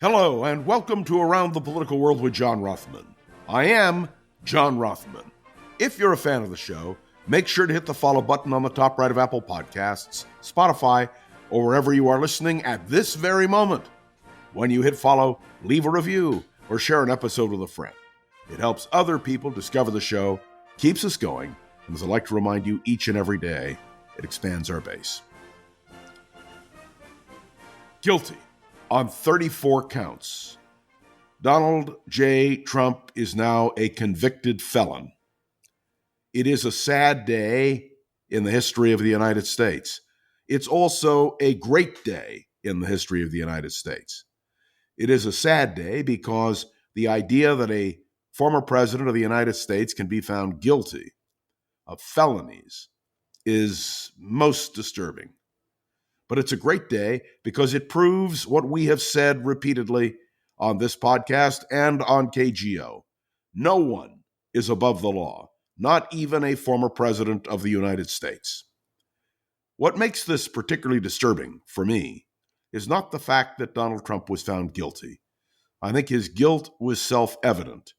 Hello, and welcome to Around the Political World with John Rothman. I am John Rothman. If you're a fan of the show, make sure to hit the follow button on the top right of Apple Podcasts, Spotify, or wherever you are listening at this very moment. When you hit follow, leave a review or share an episode with a friend. It helps other people discover the show, keeps us going, and as I like to remind you each and every day, it expands our base. Guilty on 34 counts. Donald J. Trump is now a convicted felon. It is a sad day in the history of the United States. It's also a great day in the history of the United States. It is a sad day because the idea that a former president of the United States can be found guilty of felonies is most disturbing. But it's a great day because it proves what we have said repeatedly on this podcast and on KGO. No one is above the law, not even a former president of the United States. What makes this particularly disturbing for me is not the fact that Donald Trump was found guilty. I think his guilt was self-evident,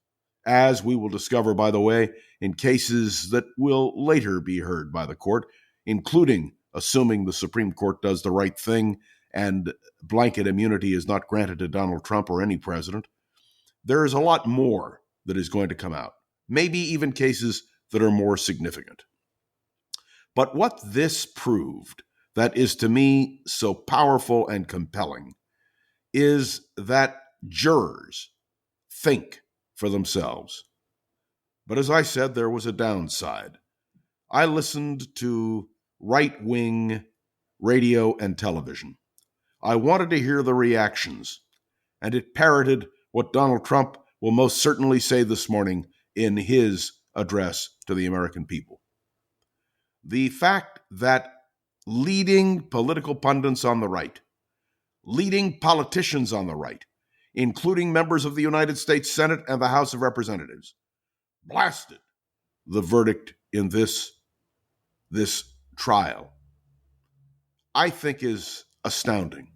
as we will discover, by the way, in cases that will later be heard by the court, including assuming the Supreme Court does the right thing and blanket immunity is not granted to Donald Trump or any president. There is a lot more that is going to come out, maybe even cases that are more significant. But what this proved that is to me so powerful and compelling is that jurors think for themselves. But as I said, there was a downside. I listened to right-wing radio and television. I wanted to hear the reactions, and it parroted what Donald Trump will most certainly say this morning in his address to the American people. The fact that leading political pundits on the right, leading politicians on the right, including members of the United States Senate and the House of Representatives, blasted the verdict in this trial, I think is astounding.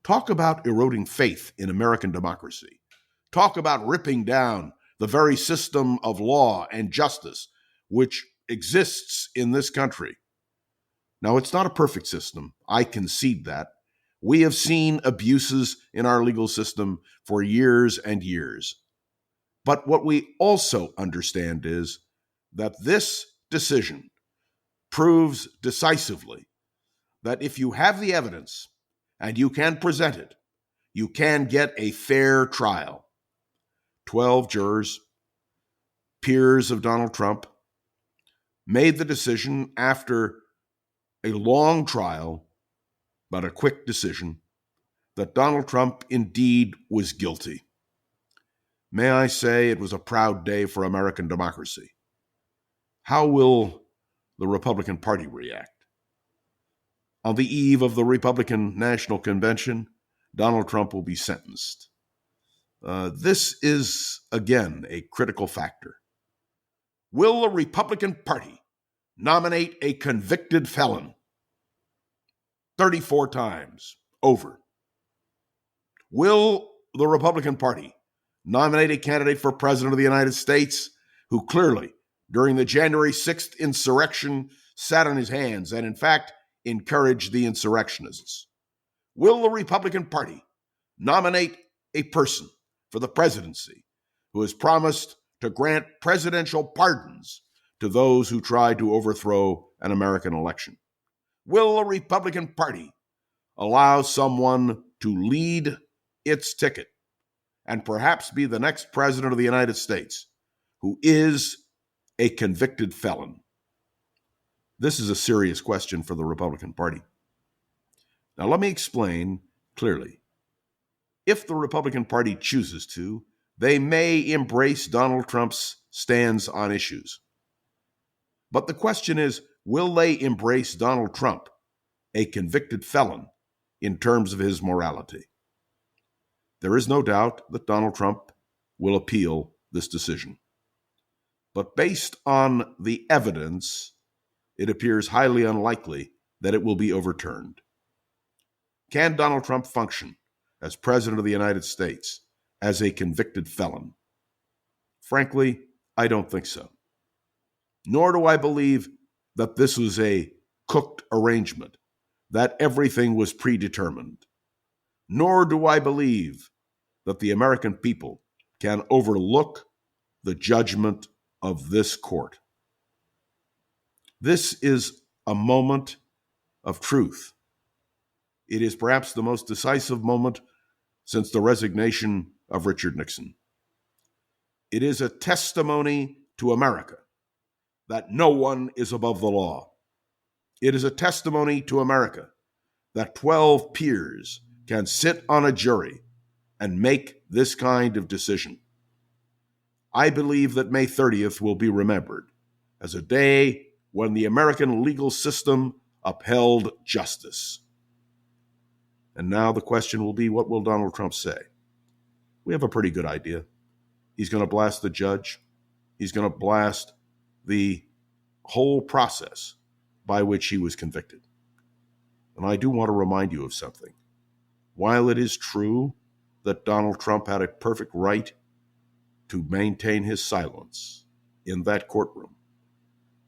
Talk about eroding faith in American democracy. Talk about ripping down the very system of law and justice which exists in this country. Now, it's not a perfect system. I concede that. We have seen abuses in our legal system for years and years. But what we also understand is that this decision proves decisively that if you have the evidence and you can present it, you can get a fair trial. 12 jurors, peers of Donald Trump, made the decision after a long trial, but a quick decision, that Donald Trump indeed was guilty. May I say it was a proud day for American democracy. How will the Republican Party react? On the eve of the Republican National Convention, Donald Trump will be sentenced. This is, again, a critical factor. Will the Republican Party nominate a convicted felon? 34 times over. Will the Republican Party nominate a candidate for president of the United States who clearly, during the January 6th insurrection, sat on his hands and, in fact, encouraged the insurrectionists? Will the Republican Party nominate a person for the presidency who has promised to grant presidential pardons to those who tried to overthrow an American election? Will the Republican Party allow someone to lead its ticket and perhaps be the next president of the United States who is a convicted felon? This is a serious question for the Republican Party. Now, let me explain clearly. If the Republican Party chooses to, they may embrace Donald Trump's stands on issues. But the question is, will they embrace Donald Trump, a convicted felon, in terms of his morality? There is no doubt that Donald Trump will appeal this decision. But based on the evidence, it appears highly unlikely that it will be overturned. Can Donald Trump function as President of the United States as a convicted felon? Frankly, I don't think so. Nor do I believe that this was a cooked arrangement, that everything was predetermined. Nor do I believe that the American people can overlook the judgment of this court. This is a moment of truth. It is perhaps the most decisive moment since the resignation of Richard Nixon. It is a testimony to America that no one is above the law. It is a testimony to America that 12 peers can sit on a jury and make this kind of decision. I believe that May 30th will be remembered as a day when the American legal system upheld justice. And now the question will be, what will Donald Trump say? We have a pretty good idea. He's going to blast the judge. He's going to blast the whole process by which he was convicted. And I do want to remind you of something. While it is true that Donald Trump had a perfect right to maintain his silence in that courtroom,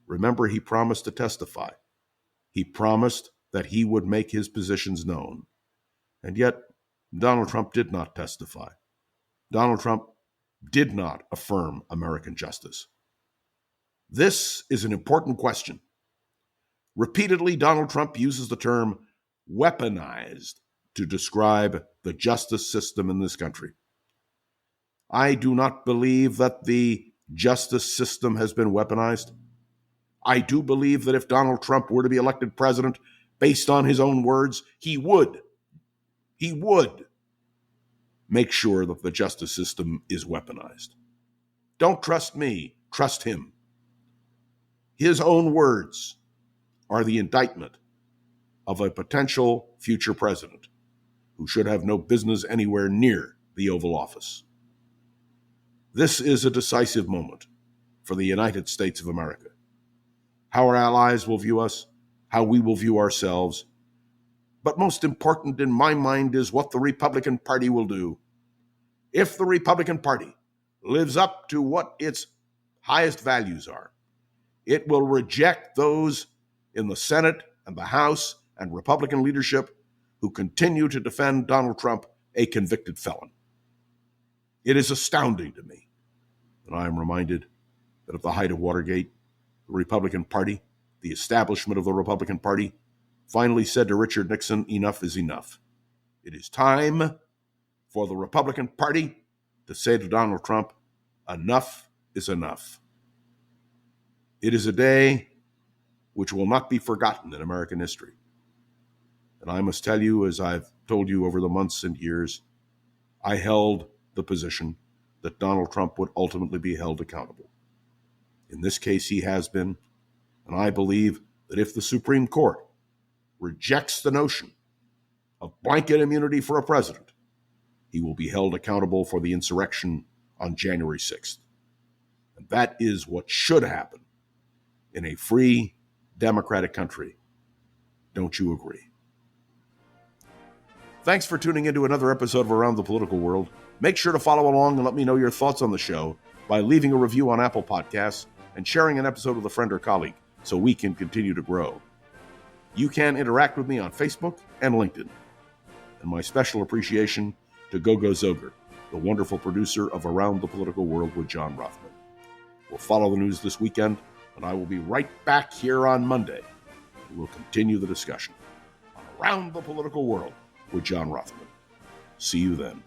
remember, he promised to testify. He promised that he would make his positions known. And yet, Donald Trump did not testify. Donald Trump did not affirm American justice. This is an important question. Repeatedly, Donald Trump uses the term weaponized to describe the justice system in this country. I do not believe that the justice system has been weaponized. I do believe that if Donald Trump were to be elected president, based on his own words, he would make sure that the justice system is weaponized. Don't trust me, trust him. His own words are the indictment of a potential future president who should have no business anywhere near the Oval Office. This is a decisive moment for the United States of America. How our allies will view us, how we will view ourselves. But most important in my mind is what the Republican Party will do. If the Republican Party lives up to what its highest values are, it will reject those in the Senate and the House and Republican leadership who continue to defend Donald Trump, a convicted felon. It is astounding to me, and I am reminded that at the height of Watergate, the Republican Party, the establishment of the Republican Party, finally said to Richard Nixon, enough is enough. It is time for the Republican Party to say to Donald Trump, enough is enough. It is a day which will not be forgotten in American history. And I must tell you, as I've told you over the months and years, I held the position that Donald Trump would ultimately be held accountable. In this case, he has been, and I believe that if the Supreme Court rejects the notion of blanket immunity for a president, he will be held accountable for the insurrection on January 6th. And that is what should happen in a free, democratic country. Don't you agree? Thanks for tuning into another episode of Around the Political World. Make sure to follow along and let me know your thoughts on the show by leaving a review on Apple Podcasts and sharing an episode with a friend or colleague so we can continue to grow. You can interact with me on Facebook and LinkedIn. And my special appreciation to Gogo Zoger, the wonderful producer of Around the Political World with John Rothman. We'll follow the news this weekend, and I will be right back here on Monday. We'll continue the discussion on Around the Political World with John Rothman. See you then.